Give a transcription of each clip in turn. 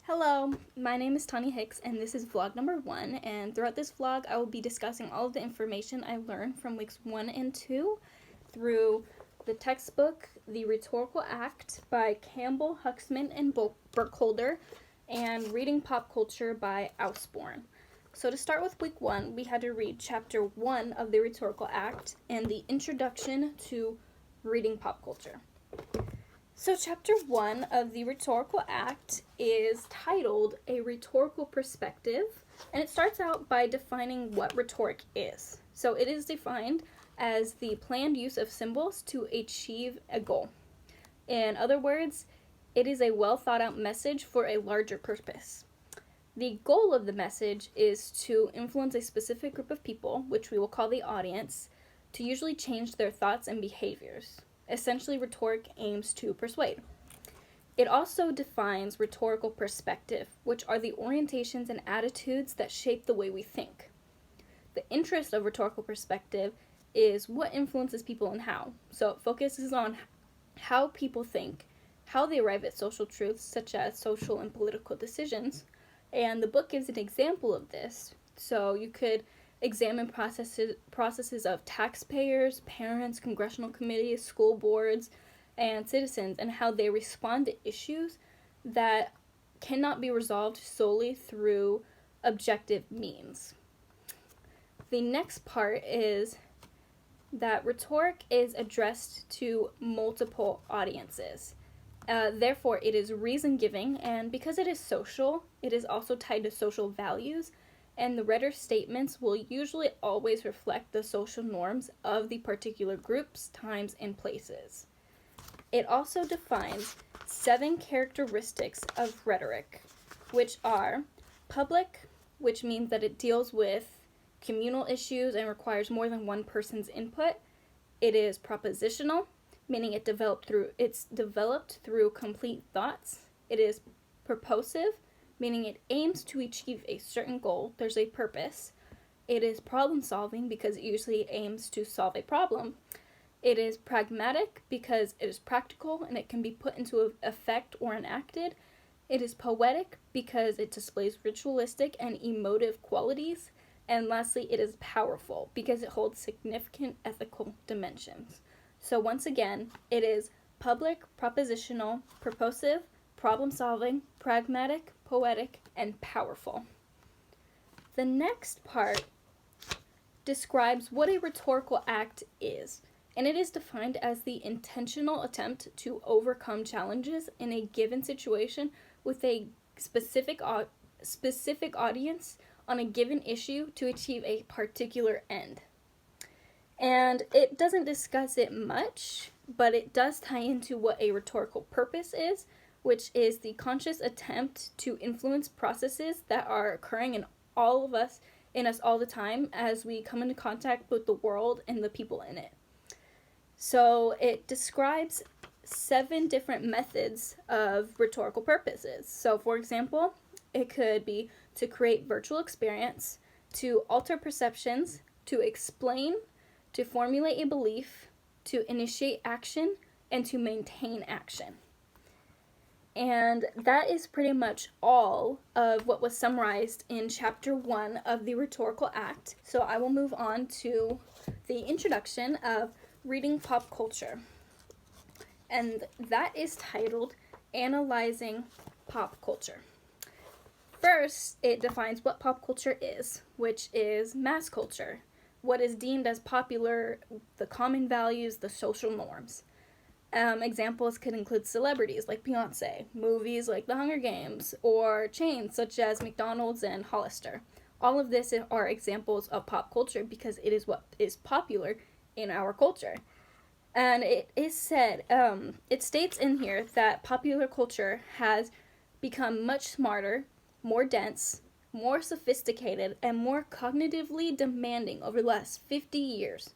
Hello, my name is Tanya Hicks, and this is vlog number 1. And throughout this vlog, I will be discussing all of the information I learned from weeks 1 and 2 through the textbook, The Rhetorical Act by Campbell, Huxman, and Burkholder, and Reading Pop Culture by Ausborn. So to start with week 1, we had to read chapter 1 of The Rhetorical Act and the introduction to reading pop culture. So chapter 1 of the Rhetorical Act is titled A Rhetorical Perspective, and it starts out by defining what rhetoric is. So it is defined as the planned use of symbols to achieve a goal. In other words, it is a well thought out message for a larger purpose. The goal of the message is to influence a specific group of people, which we will call the audience, to usually change their thoughts and behaviors. Essentially, rhetoric aims to persuade. It also defines rhetorical perspective, which are the orientations and attitudes that shape the way we think. The interest of rhetorical perspective is what influences people and how. So it focuses on how people think, how they arrive at social truths, such as social and political decisions. And the book gives an example of this. So you could examine processes of taxpayers, parents, congressional committees, school boards, and citizens, and how they respond to issues that cannot be resolved solely through objective means. The next part is that rhetoric is addressed to multiple audiences. Therefore, it is reason-giving, and because it is social, it is also tied to social values, and the rhetoric's statements will usually always reflect the social norms of the particular groups, times, and places. It also defines 7 characteristics of rhetoric, which are public, which means that it deals with communal issues and requires more than one person's input. It is propositional, meaning it's developed through complete thoughts. It is purposive, meaning it aims to achieve a certain goal. There's a purpose. It is problem solving because it usually aims to solve a problem. It is pragmatic because it is practical and it can be put into effect or enacted. It is poetic because it displays ritualistic and emotive qualities. And lastly, it is powerful because it holds significant ethical dimensions. So once again, it is public, propositional, purposive, problem-solving, pragmatic, poetic, and powerful. The next part describes what a rhetorical act is, and it is defined as the intentional attempt to overcome challenges in a given situation with a specific audience on a given issue to achieve a particular end. And it doesn't discuss it much, but it does tie into what a rhetorical purpose is, which is the conscious attempt to influence processes that are occurring in us all the time as we come into contact with the world and the people in it. So it describes 7 different methods of rhetorical purposes. So for example, it could be to create virtual experience, to alter perceptions, to explain, to formulate a belief, to initiate action, and to maintain action. And that is pretty much all of what was summarized in chapter 1 of the Rhetorical Act. So I will move on to the introduction of reading pop culture. And that is titled Analyzing Pop Culture. First, it defines what pop culture is, which is mass culture, what is deemed as popular, the common values, the social norms. Examples could include celebrities like Beyonce, movies like The Hunger Games, or chains such as McDonald's and Hollister. All of this are examples of pop culture because it is what is popular in our culture. And it is said, it states in here that popular culture has become much smarter, more dense, more sophisticated, and more cognitively demanding over the last 50 years.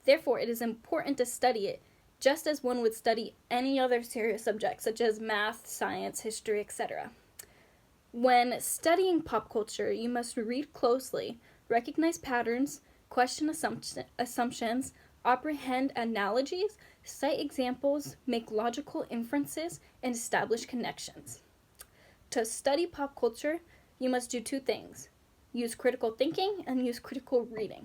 Therefore, it is important to study it just as one would study any other serious subject, such as math, science, history, etc. When studying pop culture, you must read closely, recognize patterns, question assumptions, apprehend analogies, cite examples, make logical inferences, and establish connections. to study pop culture, you must do two things: use critical thinking and use critical reading.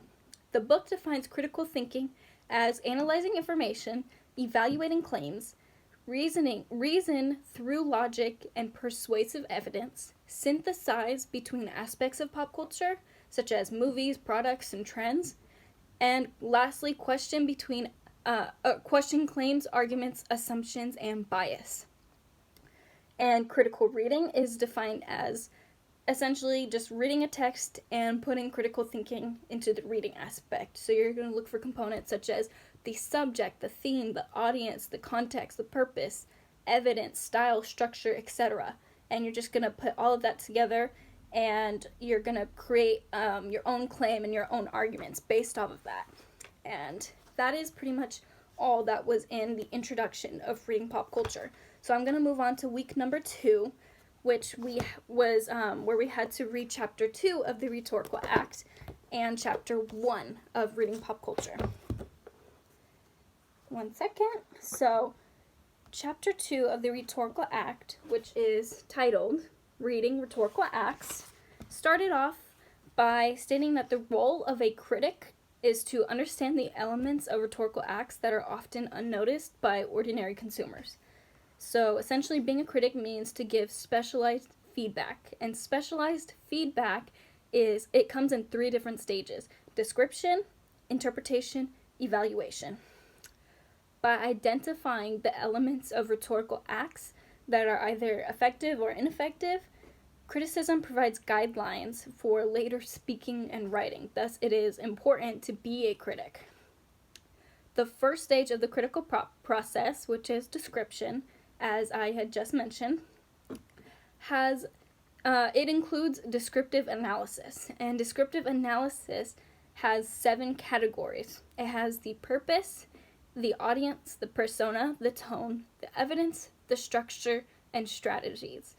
The book defines critical thinking as analyzing information, evaluating claims, reason through logic and persuasive evidence, synthesize between aspects of pop culture, such as movies, products, and trends, and lastly, question claims, arguments, assumptions, and bias. And critical reading is defined as essentially just reading a text and putting critical thinking into the reading aspect. So you're going to look for components such as the subject, the theme, the audience, the context, the purpose, evidence, style, structure, etc. And you're just going to put all of that together, and you're going to create your own claim and your own arguments based off of that. And that is pretty much all that was in the introduction of reading pop culture. So I'm going to move on to week number 2, which was where we had to read chapter 2 of the Rhetorical Act and chapter 1 of reading pop culture. 1 second. So chapter 2 of the Rhetorical Act, which is titled Reading Rhetorical Acts, started off by stating that the role of a critic is to understand the elements of rhetorical acts that are often unnoticed by ordinary consumers. So essentially, being a critic means to give specialized feedback, and specialized feedback comes in 3 different stages: description, interpretation, evaluation. By identifying the elements of rhetorical acts that are either effective or ineffective, criticism provides guidelines for later speaking and writing. Thus, it is important to be a critic. The first stage of the critical process, which is description, as I had just mentioned, it includes descriptive analysis. And descriptive analysis has 7 categories. It has the purpose, the audience, the persona, the tone, the evidence, the structure, and strategies.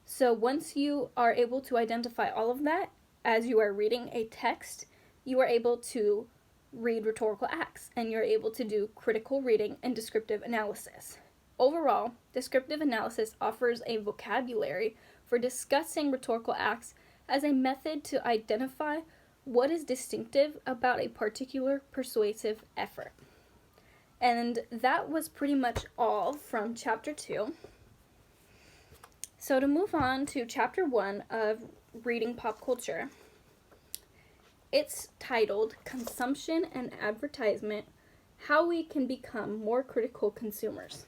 So once you are able to identify all of that as you are reading a text, you are able to read rhetorical acts, and you're able to do critical reading and descriptive analysis. Overall, descriptive analysis offers a vocabulary for discussing rhetorical acts as a method to identify what is distinctive about a particular persuasive effort. And that was pretty much all from chapter 2. So to move on to chapter 1 of reading pop culture, it's titled Consumption and Advertisement: How We Can Become More Critical Consumers.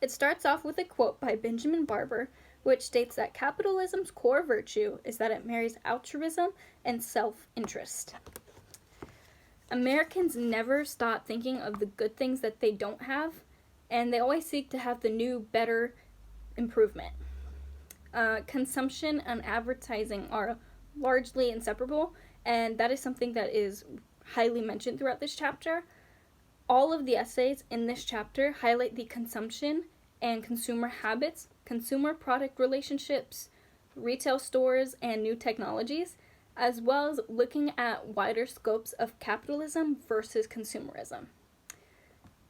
It starts off with a quote by Benjamin Barber, which states that capitalism's core virtue is that it marries altruism and self-interest. Americans never stop thinking of the good things that they don't have, and they always seek to have the new, better improvement. Consumption and advertising are largely inseparable, and that is something that is highly mentioned throughout this chapter. All of the essays in this chapter highlight the consumption and consumer habits, consumer product relationships, retail stores, and new technologies, as well as looking at wider scopes of capitalism versus consumerism.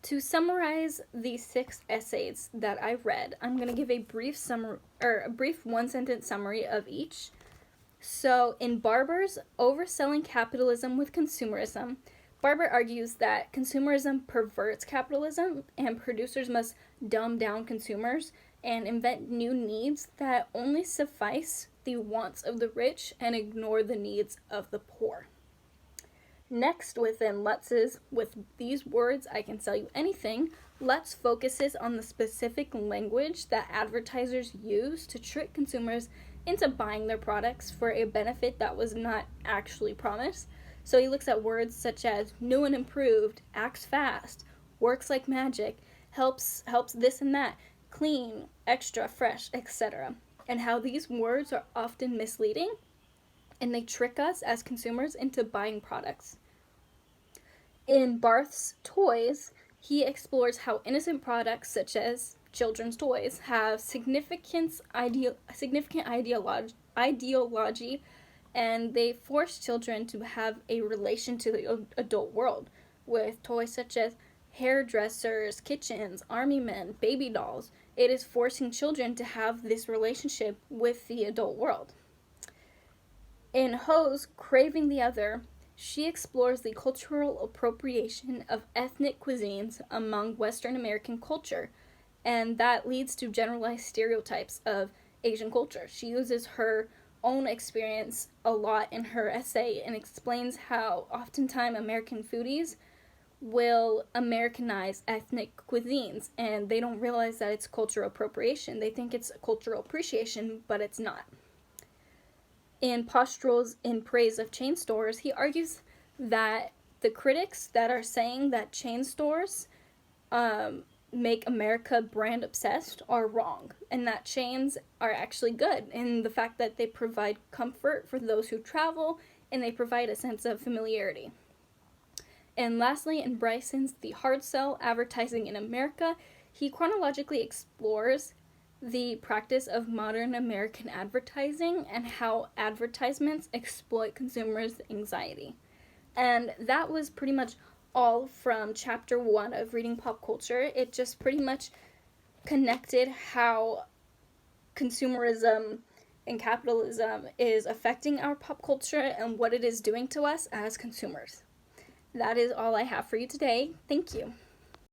To summarize these 6 essays that I read, I'm going to give a brief one-sentence summary of each. So, in Barber's Overselling Capitalism with Consumerism, Barber argues that consumerism perverts capitalism, and producers must dumb down consumers and invent new needs that only suffice the wants of the rich and ignore the needs of the poor. Next, within Lutz's With These Words I Can Sell You Anything, Lutz focuses on the specific language that advertisers use to trick consumers into buying their products for a benefit that was not actually promised. So he looks at words such as new and improved, acts fast, works like magic, helps this and that, clean, extra, fresh, etc. And how these words are often misleading, and they trick us as consumers into buying products. In Barth's Toys, he explores how innocent products such as children's toys have significant ideology, and they force children to have a relation to the adult world with toys such as hairdressers, kitchens, army men, baby dolls, it is forcing children to have this relationship with the adult world. In Ho's Craving the Other, she explores the cultural appropriation of ethnic cuisines among Western American culture, and that leads to generalized stereotypes of Asian culture. She uses her own experience a lot in her essay and explains how oftentimes American foodies will Americanize ethnic cuisines, and they don't realize that it's cultural appropriation. They think it's cultural appreciation, but it's not. In Posturals in Praise of Chain Stores, he argues that the critics that are saying that chain stores make America brand obsessed are wrong, and that chains are actually good in the fact that they provide comfort for those who travel and they provide a sense of familiarity. And lastly, in Bryson's The Hard Sell, Advertising in America, he chronologically explores the practice of modern American advertising and how advertisements exploit consumers' anxiety. And that was pretty much all from chapter 1 of Reading Pop Culture. It just pretty much connected how consumerism and capitalism is affecting our pop culture and what it is doing to us as consumers. That is all I have for you today. Thank you.